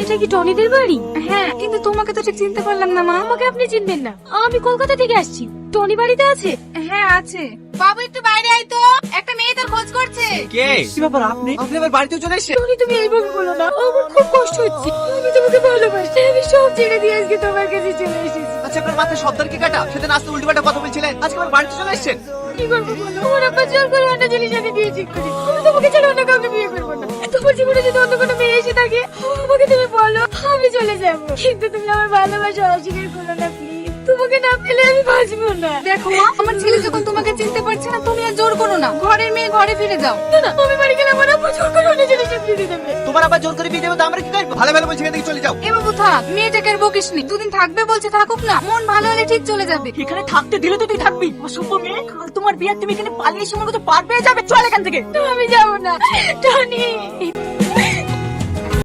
এটা কি টনিদের বাড়ি? হ্যাঁ, কিন্তু তোমাকে তো ঠিক চিনতে পারলাম না মা। আমাকে আপনি চিনবেন না, আমি কলকাতা থেকে আসছি। টনি বাড়িতে আছে? হ্যাঁ আছে। বাবু একটু বাইরে আয় তো, একটা মেয়ে তোর খোঁজ করছে। কে? কি ব্যাপার, আপনি আবার বাড়িতে চলে এসেছেন? টনি তুমি এইভাবে বলো না, আমার খুব কষ্ট হচ্ছে। আমি তোমাকে ভালোবাসি, আমি সব ছেড়ে দিয়ে আজকে তোমার কাছে চলে এসেছি। আচ্ছা, আপনার মাথায় সর্দার কি কাটা? সেদিন আসতে উল্টোপাল্টা কথা বলছিলেন, আজকে আমার বাড়িতে চলে এসেছেন। কি করবো বলো? আমার আব্বা জোর করে অন্য ছেলের সাথে বিয়ে ঠিক করে। আমি তোমাকে ছাড়া অন্য কাউকে বিয়ে করবো না। তোমার জীবনে যদি অন্য কোনো মেয়ে এসে থাকে, আমাকে তুমি বলো, আমি চলে যাবো। কিন্তু তুমি আমার ভালোবাসা অস্বীকার করো না প্লিজ। তোমাকে না পেলে আমি বাঁচবো না। দেখো মা, আমার ছেলে যখন তোমাকে চিনতে পারছে না, তুমি আর জোর করো না। ঘরের মেয়ে ঘরে ফিরে যাও। না না, আমি বাড়ি গেলে আমার আব্বা জোর করে অন্য ছেলের সাথে বিয়ে দিয়ে দেবে। তোমার আবার জোর করে বিয়ে দেবে তো আমরা কি করবো? ভালো ভালো বলছি, এখান থেকে চলে যাও। এ বাবু থাক, মেয়েটাকে আর বকিস নি। দুদিন থাকবে বলছে, থাকুক না। মন ভালো হলে ঠিক চলে যাবে। এখানে থাকতে দিলে তো তুই থাকবি। অসভ্য মেয়ে, কাল তোমার বিয়ে, তুমি এখানে পালিয়ে সময় পার পেয়ে যাবে। চল এখান থেকে। আমি যাবো না টনি।